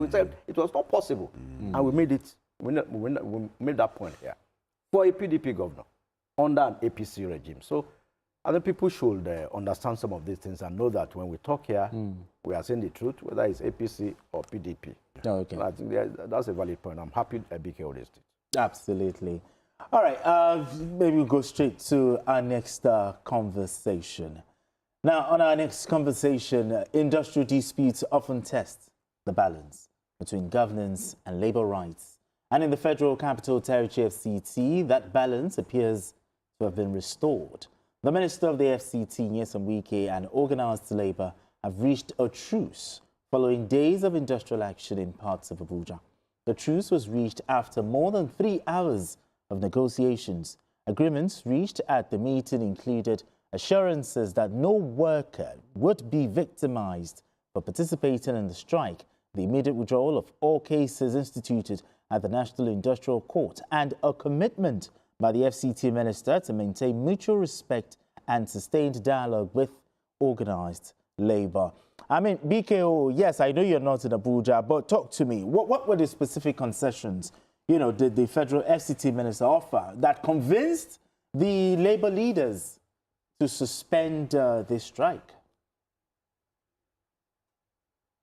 We said it was not possible, and we made it. We made that point here for a PDP governor under an APC regime. So I think people should understand some of these things and know that when we talk here, we are saying the truth, whether it's APC or PDP. Oh, okay. And I think that's a valid point. I'm happy BK raised it. Absolutely. All right, maybe we'll go straight to our next conversation. Now, on our next conversation, industrial disputes often test the balance between governance and labor rights. And in the Federal Capital Territory FCT, that balance appears to have been restored. The Minister of the FCT, Nyesom Wike, and Organised Labour have reached a truce following days of industrial action in parts of Abuja. The truce was reached after more than 3 hours of negotiations. Agreements reached at the meeting included assurances that no worker would be victimized for participating in the strike, the immediate withdrawal of all cases instituted at the National Industrial Court, and a commitment by the FCT Minister to maintain mutual respect and sustained dialogue with Organised Labour. I mean, BKO, yes, I know you're not in Abuja, but talk to me. What were the specific concessions, did the Federal FCT Minister offer that convinced the Labour leaders to suspend this strike?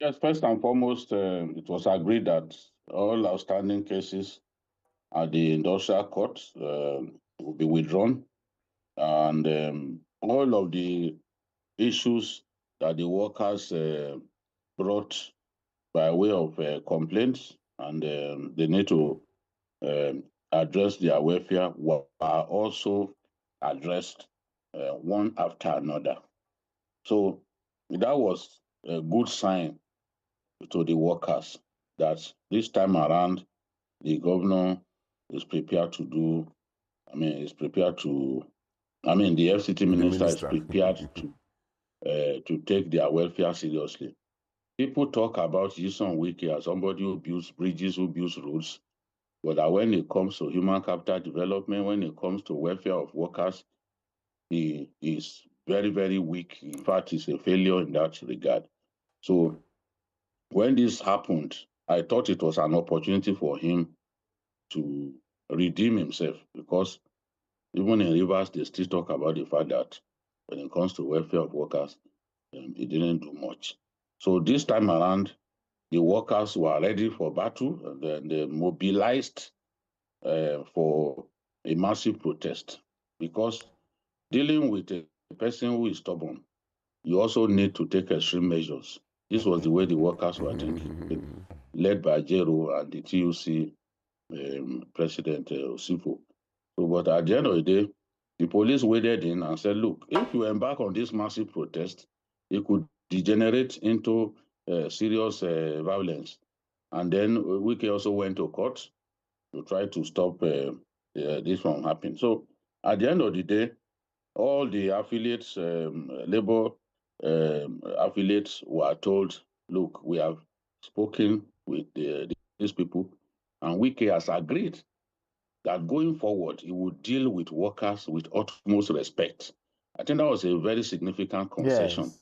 Yes, first and foremost, it was agreed that all outstanding cases at the industrial court will be withdrawn, and all of the issues that the workers brought by way of complaints, and they need to address their welfare, are also addressed one after another. So that was a good sign to the workers that this time around the governor is prepared to do, the FCT minister is prepared to take their welfare seriously. People talk about Nyesom Wike as somebody who builds bridges, who builds roads, but when it comes to human capital development, when it comes to welfare of workers, he is very, very weak. In fact, he's a failure in that regard. So when this happened, I thought it was an opportunity for him to redeem himself, because even in Rivers, they still talk about the fact that when it comes to welfare of workers, he didn't do much. So this time around, the workers were ready for battle, and then they mobilized for a massive protest, because dealing with a person who is stubborn, you also need to take extreme measures. This was the way the workers were thinking, led by Jero and the TUC President Osifo. So, but at the end of the day, the police waded in and said, look, if you embark on this massive protest, it could degenerate into serious violence. And then Wike also went to court to try to stop this from happening. So at the end of the day, all the affiliates, labor affiliates were told, look, we have spoken with these people, and Wike has agreed that going forward, he would deal with workers with utmost respect. I think that was a very significant concession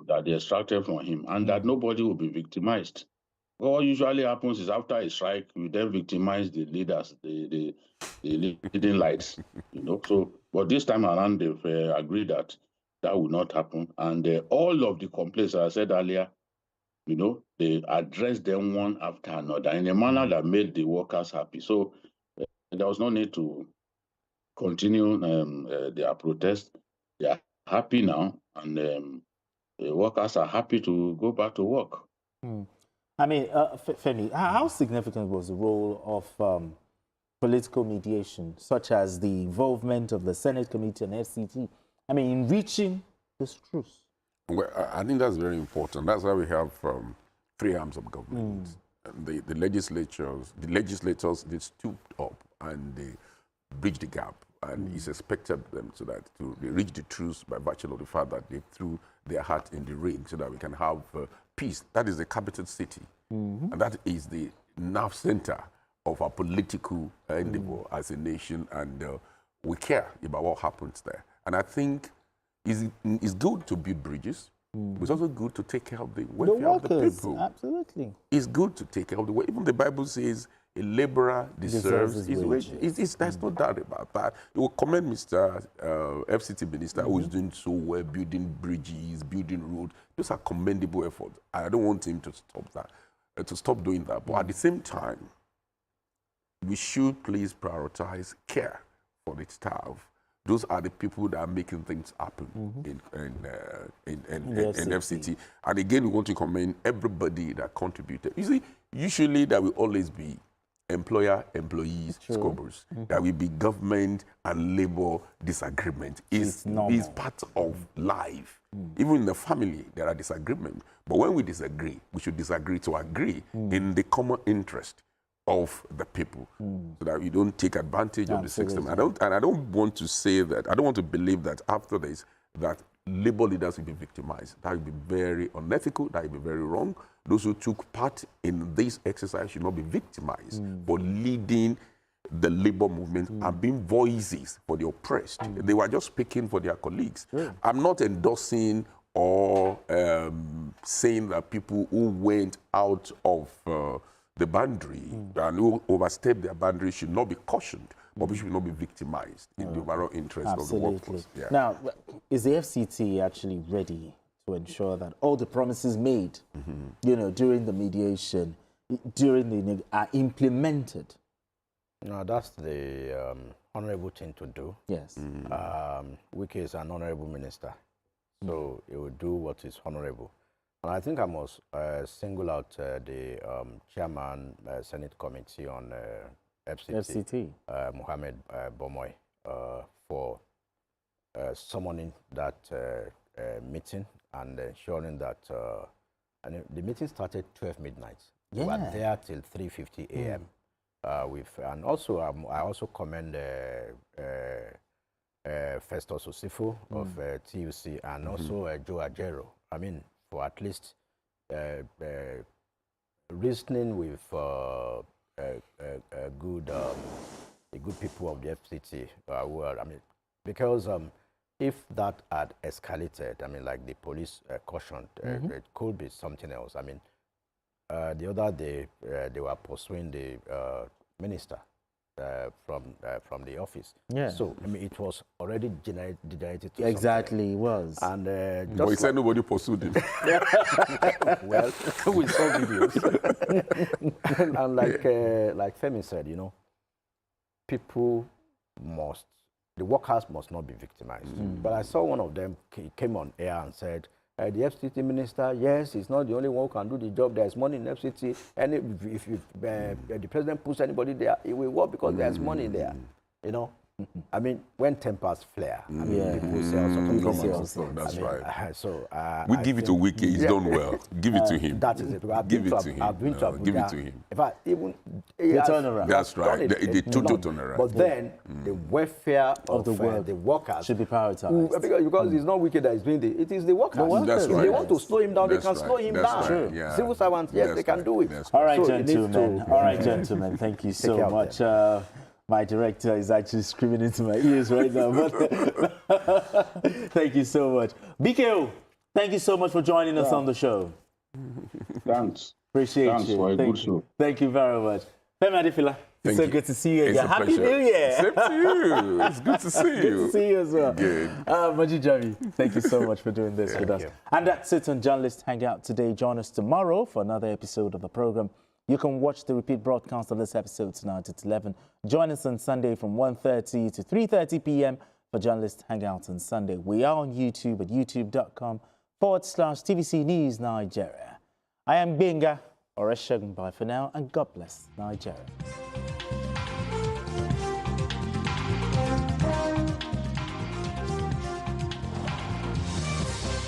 that they extracted from him, and that nobody will be victimized. What usually happens is after a strike, we then victimize the leaders, the leading lights, So, but this time around, they've agreed that that will not happen. And all of the complaints, as I said earlier, they addressed them one after another in a manner that made the workers happy. So there was no need to continue their protest. They are happy now, and the workers are happy to go back to work. I mean, Femi, how significant was the role of political mediation, such as the involvement of the Senate Committee and FCT, in reaching this truce? Well, I think that's very important. That's why we have three arms of government. The legislators, they stooped up and they bridged the gap, and it's expected them so that they reach the truce by virtue of the fact that they threw their hat in the ring so that we can have peace. That is the capital city, and that is the nerve center of our political endeavor as a nation, and we care about what happens there. And I think it's good to build bridges. It's also good to take care of the welfare of the people. Absolutely. It's good to take care of the way. Even the Bible says a laborer deserves his wages. There's no doubt about that. We will commend Mr. FCT Minister who is doing so well, building bridges, building roads. Those are commendable efforts. I don't want him to stop that, to stop doing that. But at the same time, we should please prioritize care for the staff. Those are the people that are making things happen in FCT. And again, we want to commend everybody that contributed. You see, usually there will always be employer-employees squabbles. There will be government and labor disagreement. It's part of life. Even in the family, there are disagreements. But when we disagree, we should disagree to agree in the common interest of the people, so that we don't take advantage of the system. I don't want to say that, I don't want to believe that after this, that labor leaders will be victimized. That would be very unethical, that would be very wrong. Those who took part in this exercise should not be victimized for leading the labor movement and being voices for the oppressed. They were just speaking for their colleagues. I'm not endorsing or saying that people who went out of the boundary and who overstep their boundary should not be cautioned, but we should not be victimized in the overall interest of the workforce. Yeah. Now, is the FCT actually ready to ensure that all the promises made, during the mediation, are implemented? No, that's the honorable thing to do. Yes. Wike is an honorable minister, so he will do what is honorable. And I think I must single out the chairman Senate Committee on FCT. Mohammed Bomoy, for summoning that meeting and ensuring that and the meeting started 12 midnight. We were there till 3:50 a.m. And also I also commend Festus Osifo of TVC and also Joe Ajero. I mean, for at least reasoning with the good people of the FCT. Because if that had escalated, like the police cautioned, it could be something else. The other day they were pursuing the minister from the office. Yeah. So it was already generated to exactly was. And but he said nobody pursued him. Well, we saw videos. and like Femi said, the workers must not be victimized. But I saw one of them came on air and said, the FCT minister, yes, he's not the only one who can do the job. There's money in FCT, and if the president puts anybody there, it will work because there's money there. When tempers flare, people say all sorts of That's right. So we give it to Wike. He's done well. Give it to him. That is it. Give it to him. I've been to Abuja. Give it to him. In fact, even the turnaround. That's right. The total turnaround. But then the welfare of the workers should be prioritized. Because it's not Wike that is doing it is the workers. That's if right. they want to slow him down, That's they can slow him down. Right. Yeah. Civil servants, yes, they can do it. All right, gentlemen. All right, gentlemen. Thank you so much. My director is actually screaming into my ears right now. But thank you so much. BKO, thank you so much for joining us on the show. Thanks. Appreciate Thanks you. for a good show. Thank you very much. Femi Adefila, it's so good to see you again. Happy New Year. Same to you. It's good to see you. Good to see you as well. Good. Maji Jami, thank you so much for doing this with us. And that's it on Journalist Hangout today. Join us tomorrow for another episode of the program. You can watch the repeat broadcast of this episode tonight at 11. Join us on Sunday from 1:30 to 3:30 p.m. for Journalist Hangout on Sunday. We are on YouTube at youtube.com/TVC News Nigeria. I am Benga Oreshegun. Bye for now, and God bless Nigeria.